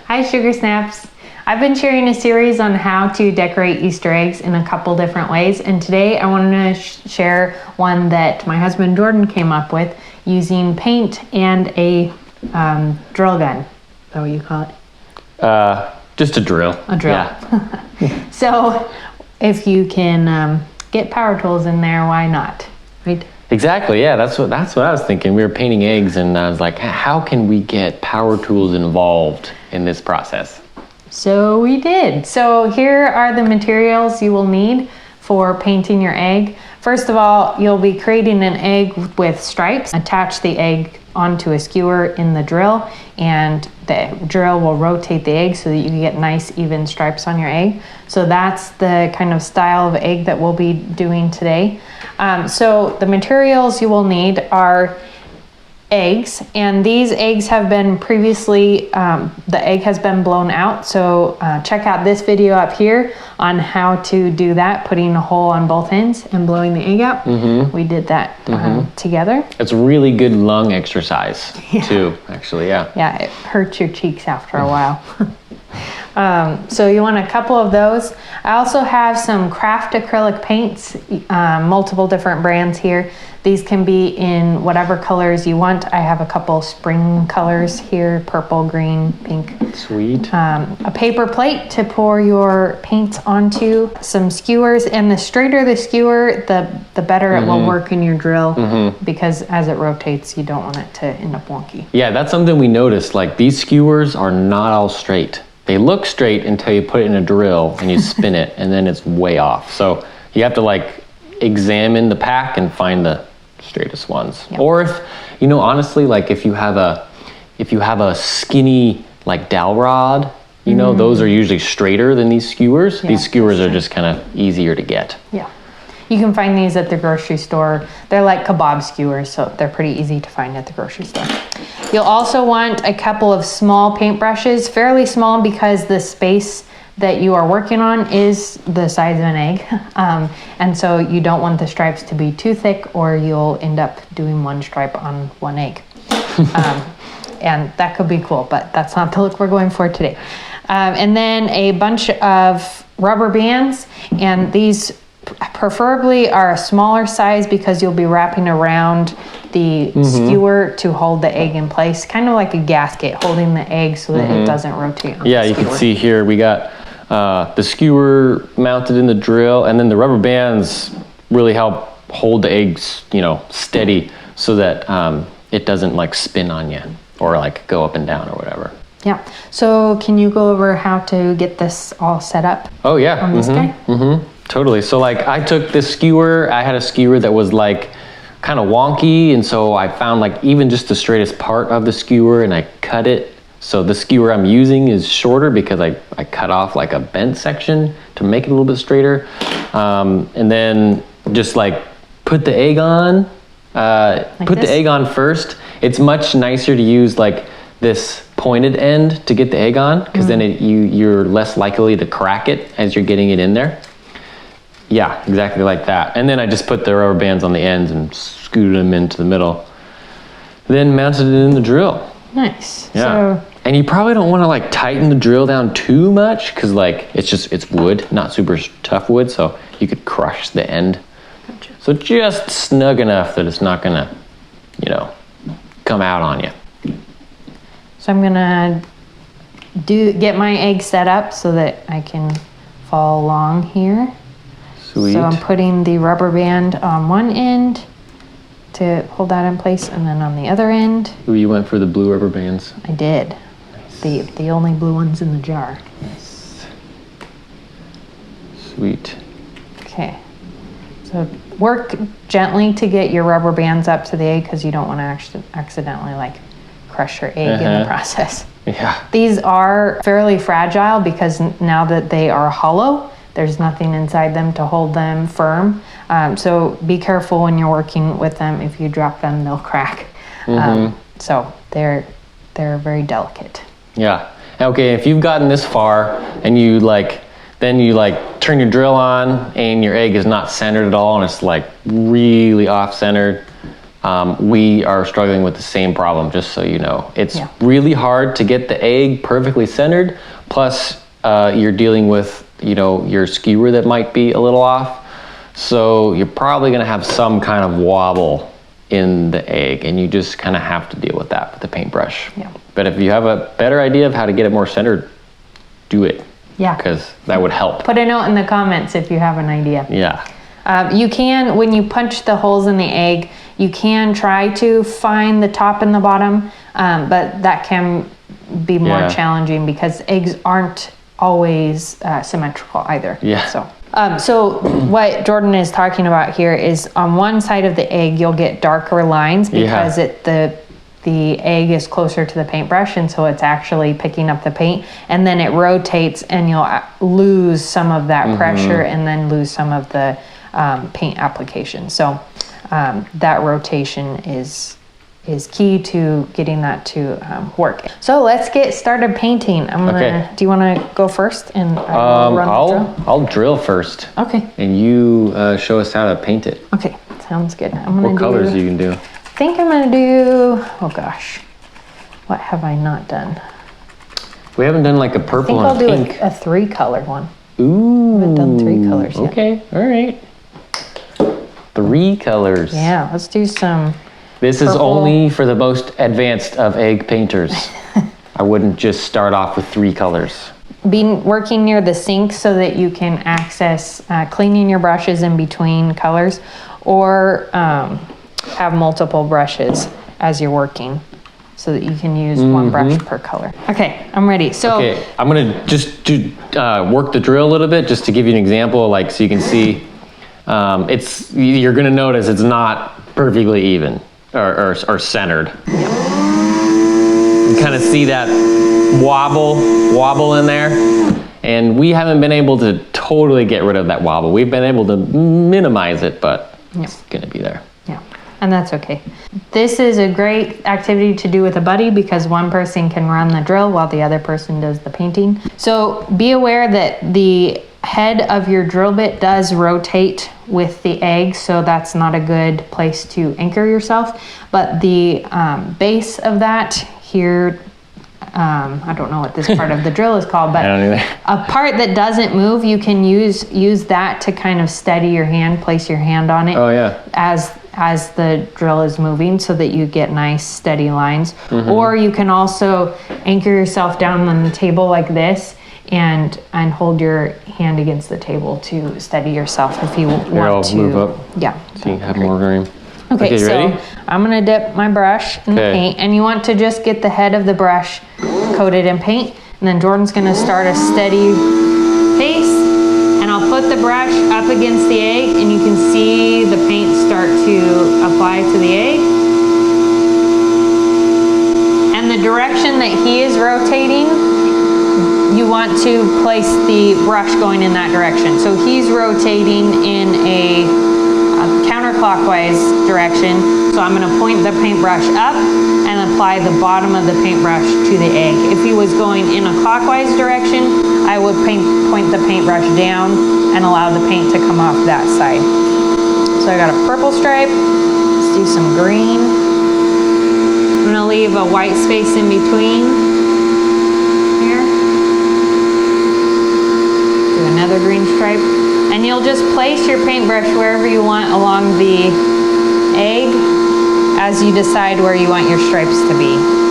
Hi, Sugar Snaps. I've been sharing a series on how to decorate Easter eggs in a couple different ways, and today I want to share one that my husband Jordan came up with using paint and a drill gun. Is that what you call it? Just a drill. A drill. Yeah. So if you can get power tools in there, why not? Right? Exactly, yeah, that's what I was thinking. We were painting eggs and I was like, how can we get power tools involved in this process? So we did. So here are the materials you will need for painting your egg. First of all, you'll be creating an egg with stripes. Attach the egg onto a skewer in the drill, and the drill will rotate the egg so that you can get nice even stripes on your egg. So that's the kind of style of egg that we'll be doing today. So the materials you will need are eggs, and these eggs have been previously, the egg has been blown out. So check out this video up here on how to do that, putting a hole on both ends and blowing the egg out. We did that together. It's a really good lung exercise too, actually, yeah. Yeah, it hurts your cheeks after a while. So you want a couple of those. I also have some craft acrylic paints, multiple different brands here. These can be in whatever colors you want. I have a couple spring colors here, purple, green, pink. Sweet. A paper plate to pour your paint onto, some skewers, and the straighter the skewer, the better it will work in your drill, because as it rotates, you don't want it to end up wonky. Yeah, that's something we noticed. Like, these skewers are not all straight. They look straight until you put it in a drill and you spin it, and then it's way off. So you have to like examine the pack and find the straightest ones. Yep. Or if, you know, honestly, like if you have a skinny like dowel rod, you know, those are usually straighter than these skewers. Yeah, these skewers are just kind of easier to get. Yeah. You can find these at the grocery store. They're like kebab skewers, so they're pretty easy to find at the grocery store. You'll also want a couple of small paintbrushes, fairly small because the space that you are working on is the size of an egg. And so you don't want the stripes to be too thick, or you'll end up doing one stripe on one egg. And that could be cool, but that's not the look we're going for today. And then a bunch of rubber bands, and these preferably are a smaller size because you'll be wrapping around the skewer to hold the egg in place, kind of like a gasket holding the egg so that it doesn't rotate on the you skewer. can see here we got the skewer mounted in the drill, and then the rubber bands really help hold the eggs, you know, steady so that it doesn't like spin on you or like go up and down or whatever. Yeah. So can you go over how to get this all set up? Oh yeah. On this guy? Totally. So like I took this skewer, I had a skewer that was like kind of wonky, and so I found like even just the straightest part of the skewer and I cut it. So the skewer I'm using is shorter because I cut off like a bent section to make it a little bit straighter. And then just like put the egg on, put the egg on first. It's much nicer to use like this pointed end to get the egg on, because then you're less likely to crack it as you're getting it in there. Yeah, exactly like that. And then I just put the rubber bands on the ends and scooted them into the middle. Then mounted it in the drill. Nice. Yeah. So, and you probably don't want to like tighten the drill down too much, because like it's wood, not super tough wood, so you could crush the end. Gotcha. So just snug enough that it's not gonna, you know, come out on you. So I'm gonna get my egg set up so that I can follow along here. Sweet. So I'm putting the rubber band on one end to hold that in place, and then on the other end. Ooh, you went for the blue rubber bands. I did. Nice. The only blue ones in the jar. Nice. Sweet. Okay. So work gently to get your rubber bands up to the egg, because you don't want to accidentally like crush your egg in the process. Yeah. These are fairly fragile because now that they are hollow, there's nothing inside them to hold them firm. So be careful when you're working with them. If you drop them, they'll crack. So they're very delicate. Yeah. Okay, if you've gotten this far and you then you turn your drill on and your egg is not centered at all and it's like really off-centered, we are struggling with the same problem, just so you know. It's Yeah. really hard to get the egg perfectly centered, plus you're dealing with, your skewer that might be a little off. So you're probably gonna have some kind of wobble in the egg, and you just kind of have to deal with that with the paintbrush. Yeah. But if you have a better idea of how to get it more centered, do it. Yeah. Because that would help. Put a note in the comments if you have an idea. Yeah. You can, when you punch the holes in the egg, you can try to find the top and the bottom, but that can be more Yeah. challenging because eggs aren't always symmetrical either. Yeah. So what Jordan is talking about here is on one side of the egg, you'll get darker lines because the egg is closer to the paintbrush, and so it's actually picking up the paint, and then it rotates and you'll lose some of that pressure and then lose some of the paint application. So that rotation is key to getting that to work. So let's get started painting. Okay. Do you want to go first and I will run the drill? I'll drill first. Okay. And you show us how to paint it. Okay, sounds good. I'm gonna What colors you can do? I think I'm gonna do, oh gosh, what have I not done? We haven't done like a I think purple I'll and do pink. a 3-color one. Ooh. haven't done 3 colors yet. Okay, all right. 3 colors. Yeah, let's do some. This is Purple. only for the most advanced of egg painters. I wouldn't just start off with 3 colors. Be working near the sink so that you can access cleaning your brushes in between colors, or have multiple brushes as you're working so that you can use one brush per color. Okay, I'm ready. So Okay, I'm gonna just do, work the drill a little bit just to give you an example, like so you can see. You're gonna notice it's not perfectly even or centered. You kind of see that wobble in there, and we haven't been able to totally get rid of that wobble. We've been able to minimize it, but it's gonna be there. yeah, and that's okay. This is a great activity to do with a buddy because one person can run the drill while the other person does the painting. So be aware that the head of your drill bit does rotate with the egg, so that's not a good place to anchor yourself. But the base of that here, I don't know what this part of the drill is called, but I don't either. a part that doesn't move, you can use that to kind of steady your hand, place your hand on it. Oh, yeah. As the drill is moving so that you get nice steady lines. Or you can also anchor yourself down on the table like this and hold your hand against the table to steady yourself if you want I'll to move up. Yeah. So you have more room. Okay, you so ready? I'm gonna dip my brush in the Okay. paint, and you want to just get the head of the brush coated in paint, and then Jordan's gonna start a steady pace, and I'll put the brush up against the egg, and you can see the paint start to apply to the egg. And the direction that he is rotating, you want to place the brush going in that direction. So he's rotating in a counterclockwise direction. So I'm gonna point the paintbrush up and apply the bottom of the paintbrush to the egg. If he was going in a clockwise direction, I would point the paintbrush down and allow the paint to come off that side. So I got a purple stripe, let's do some green. I'm gonna leave a white space in between here. Do another green stripe. And you'll just place your paintbrush wherever you want along the egg as you decide where you want your stripes to be.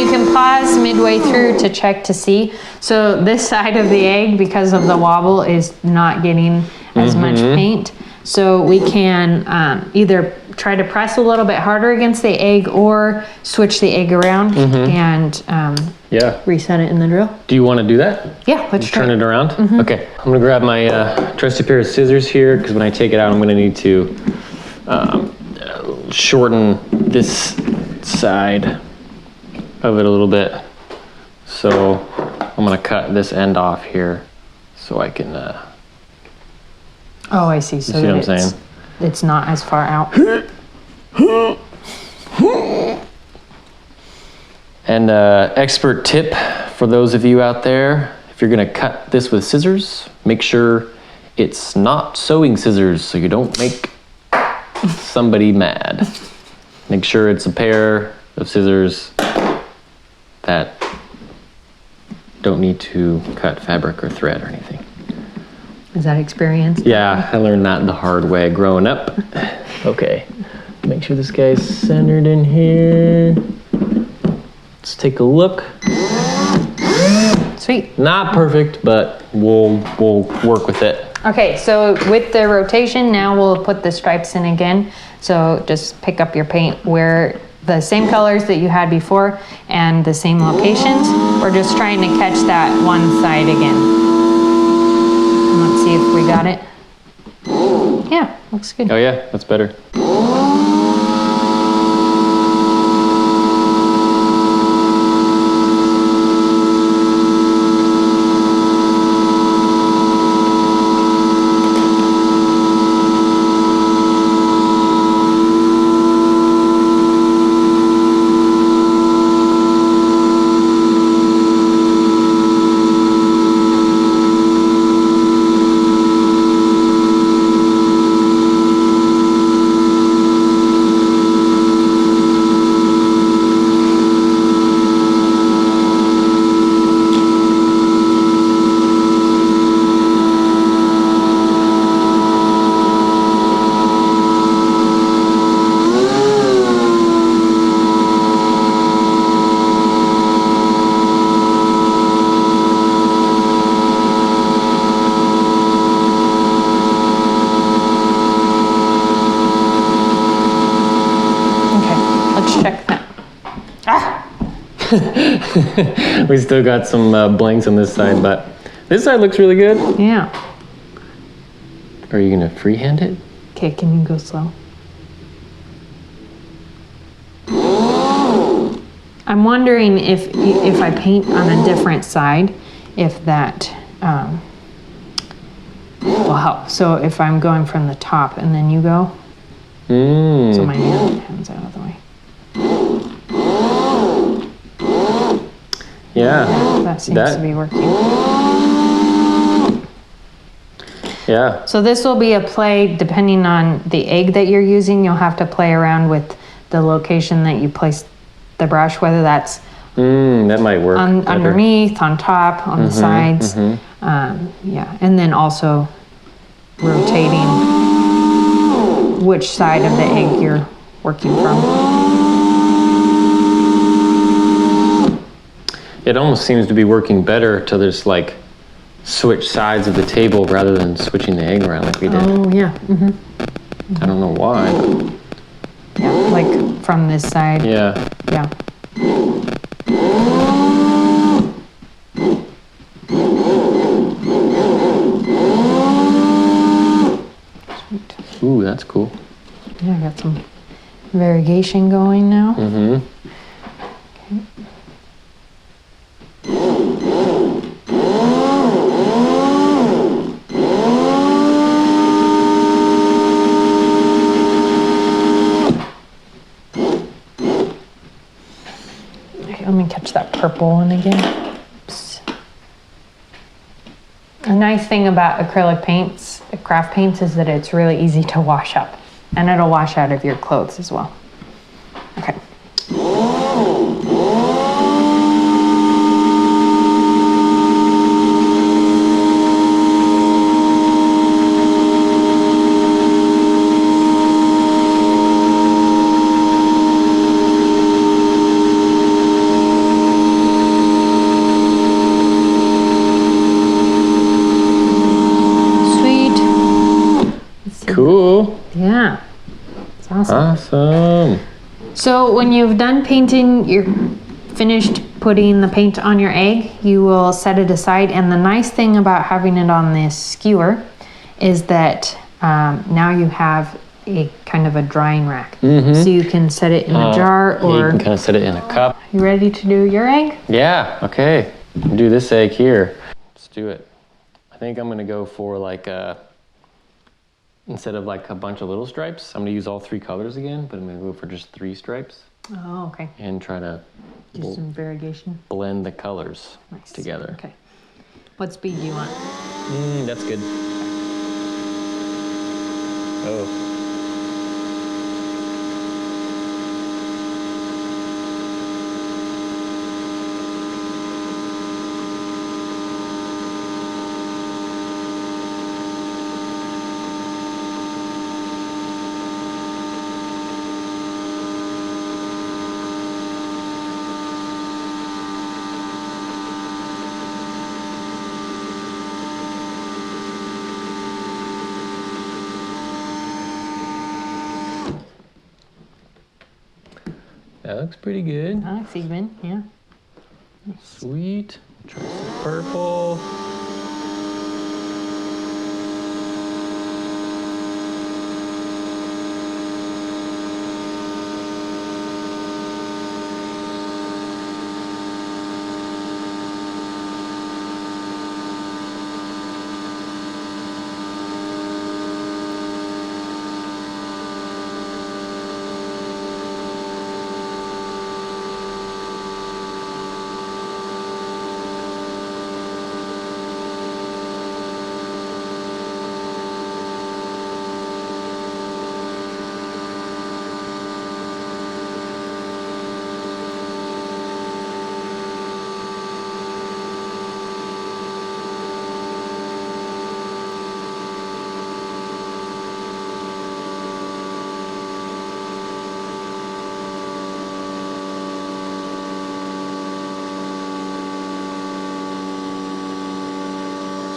you can pause midway through to check to see. So this side of the egg, because of the wobble, is not getting as much paint. So we can either try to press a little bit harder against the egg or switch the egg around and Yeah. reset it in the drill. Do you want to do that? Yeah, let's try. Turn it around? Okay. I'm going to grab my trusty pair of scissors here because when I take it out, I'm going to need to shorten this side of it a little bit. So I'm going to cut this end off here so I can... Oh, I see. So see what I'm that saying? it's not as far out. And expert tip for those of you out there, if you're gonna cut this with scissors, make sure it's not sewing scissors so you don't make somebody mad. Make sure it's a pair of scissors that don't need to cut fabric or thread or anything. Is that experience? Yeah, I learned that the hard way growing up. Okay, make sure this guy's centered in here. Let's take a look. Sweet. Not perfect, but we'll work with it. Okay, so with the rotation, now we'll put the stripes in again. So just pick up your paint where the same colors that you had before and the same locations. We're just trying to catch that one side again. Let's see if we got it. Yeah, looks good. Oh yeah, that's better. We still got some blanks on this side, but this side looks really good. Yeah. Are you gonna freehand it? Okay, can you go slow? I'm wondering if I paint on a different side, if that will help. So if I'm going from the top and then you go, so my hand's out of the way. Yeah. That seems to be working. Yeah. So this will be a play depending on the egg that you're using. You'll have to play around with the location that you place the brush, whether that's That might work. better. underneath, on top, on the sides. Yeah, and then also rotating which side of the egg you're working from. It almost seems to be working better to just like switch sides of the table rather than switching the egg around like we did. Oh, yeah. I don't know why, but Yeah, like from this side. yeah. Yeah. Sweet. Ooh, that's cool. Yeah, I got some variegation going now. Mm-hmm. Okay, let me catch that purple one again. Oops. A nice thing about acrylic paints, craft paints, is that it's really easy to wash up. And it'll wash out of your clothes as well. Okay. Cool. Yeah. It's awesome. Awesome. So when you've done painting, you're finished putting the paint on your egg, you will set it aside. And the nice thing about having it on this skewer is that now you have a kind of a drying rack. So you can set it in a jar Yeah, you or... can kind of set it in a cup. You ready to do your egg? Yeah, okay. Do this egg here. Let's do it. I think I'm gonna go for like instead of like a bunch of little stripes, I'm gonna use all 3 colors again, but I'm gonna go for just 3 stripes Oh, okay. and try to Just some variegation. blend the colors Nice. together. Okay. What speed do you want? That's good. Oh. That looks pretty good. That looks even, yeah. Sweet. Try some purple.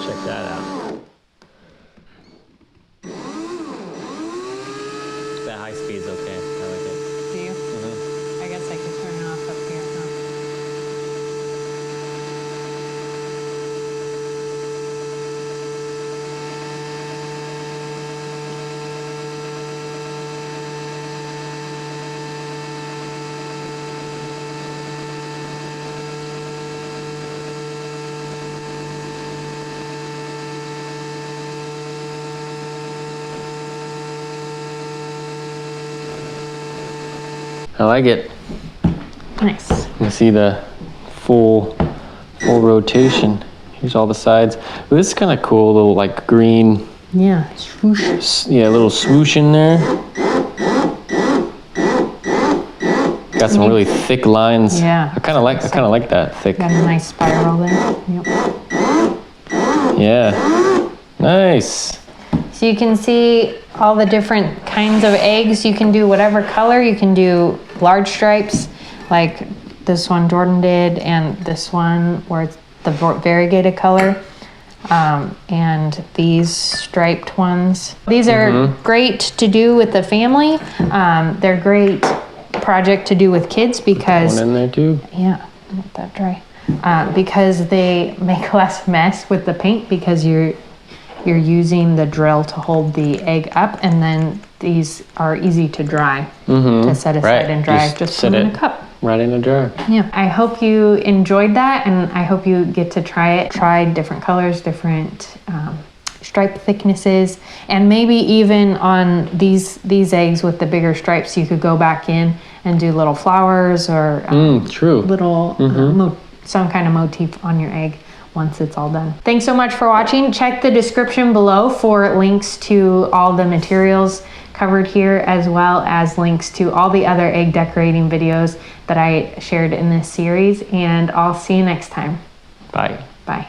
Check that out. That high speed's okay. I like it. Do you? I guess I can turn it off up here, huh? I like it. Nice. You can see the full rotation. Here's all the sides. This is kind of cool, little like green, Yeah, swoosh. yeah, little swoosh in there. Got some really thick lines. Yeah. I kind of like that thick. Got a nice spiral there. Yep. Yeah. Nice. So you can see all the different kinds of eggs. You can do whatever color. You can do large stripes like this one Jordan did, and this one where it's the variegated color. And these striped ones. These are great to do with the family. They're great project to do with kids because One in there too. yeah, let that dry. Because they make less mess with the paint because you're using the drill to hold the egg up, and then these are easy to dry to set aside Right. and dry. Just Just set put in it. a cup. Right in a jar. Yeah, I hope you enjoyed that, and I hope you get to try it. Try different colors, different stripe thicknesses, and maybe even on these eggs with the bigger stripes, you could go back in and do little flowers or True. little some kind of motif on your egg once it's all done. Thanks so much for watching. Check the description below for links to all the materials covered here, as well as links to all the other egg decorating videos that I shared in this series, and I'll see you next time. Bye. Bye.